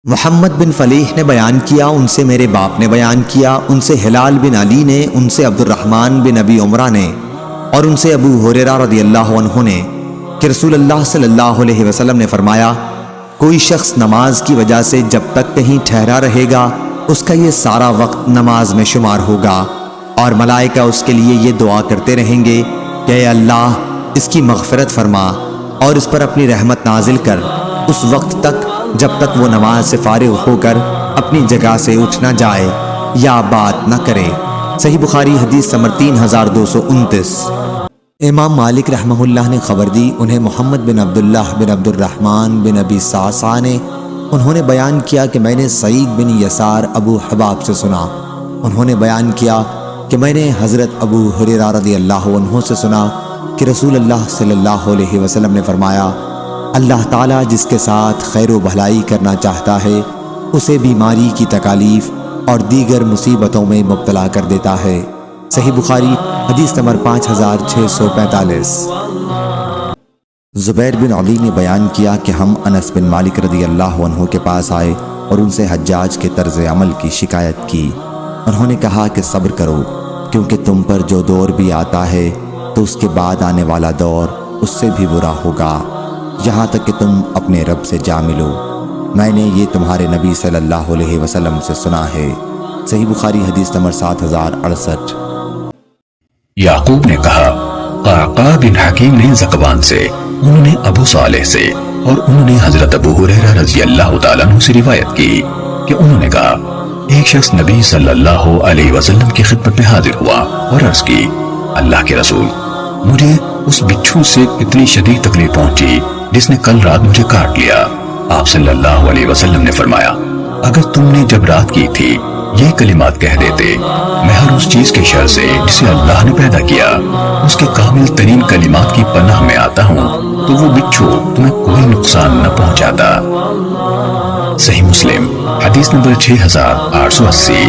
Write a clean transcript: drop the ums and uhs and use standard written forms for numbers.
محمد بن فلیح نے بیان کیا، ان سے میرے باپ نے بیان کیا، ان سے ہلال بن علی نے، ان سے عبد الرحمن بن ابی عمرہ نے، اور ان سے ابو ہریرہ رضی اللہ عنہ نے کہ رسول اللہ صلی اللہ علیہ وسلم نے فرمایا، کوئی شخص نماز کی وجہ سے جب تک کہیں ٹھہرا رہے گا اس کا یہ سارا وقت نماز میں شمار ہوگا، اور ملائکہ اس کے لیے یہ دعا کرتے رہیں گے کہ اے اللہ اس کی مغفرت فرما اور اس پر اپنی رحمت نازل کر، اس وقت تک جب تک وہ نماز سے فارغ ہو کر اپنی جگہ سے اٹھ نہ جائے یا بات نہ کرے۔ صحیح بخاری حدیث نمبر 3229۔ امام مالک رحمہ اللہ نے خبر دی، انہیں محمد بن عبداللہ بن عبد الرحمن بن ابی صعصع نے انہوں نے بیان کیا کہ میں نے سعید بن یسار ابو حباب سے سنا، انہوں نے بیان کیا کہ میں نے حضرت ابو ہریرہ رضی اللہ عنہ سے سنا کہ رسول اللہ صلی اللہ علیہ وسلم نے فرمایا، اللہ تعالیٰ جس کے ساتھ خیر و بھلائی کرنا چاہتا ہے اسے بیماری کی تکالیف اور دیگر مصیبتوں میں مبتلا کر دیتا ہے۔ صحیح بخاری حدیث نمبر 5645۔ زبیر بن علی نے بیان کیا کہ ہم انس بن مالک رضی اللہ عنہ کے پاس آئے اور ان سے حجاج کے طرز عمل کی شکایت کی۔ انہوں نے کہا کہ صبر کرو، کیونکہ تم پر جو دور بھی آتا ہے تو اس کے بعد آنے والا دور اس سے بھی برا ہوگا، یہاں تک کہ تم اپنے رب سے جا ملو۔ میں نے یہ تمہارے نبی صلی اللہ علیہ وسلم سے سنا ہے۔ صحیح بخاری حدیث نمبر 7068۔ یعقوب نے کہا، قعقاع بن حکیم نے زکوان سے، انہوں نے ابو صالح سے، اور انہوں نے حضرت ابو ہریرہ رضی اللہ تعالیٰ عنہ سے روایت کی کہ انہوں نے کہا، ایک شخص نبی صلی اللہ علیہ وسلم کی خدمت میں حاضر ہوا اور عرض کی، اللہ کے رسول، مجھے اس بچھو سے اتنی شدید تکلیف پہنچی جس نے کل رات مجھے کاٹ لیا۔ آپ صلی اللہ علیہ وسلم نے فرمایا، اگر تم نے جب رات کی تھی یہ کلمات کہہ دیتے، میں ہر اس چیز کے شر سے جسے اللہ نے پیدا کیا اس کے کامل ترین کلمات کی پناہ میں آتا ہوں، تو وہ بچھو تمہیں کوئی نقصان نہ پہنچاتا۔ صحیح مسلم حدیث نمبر 6880۔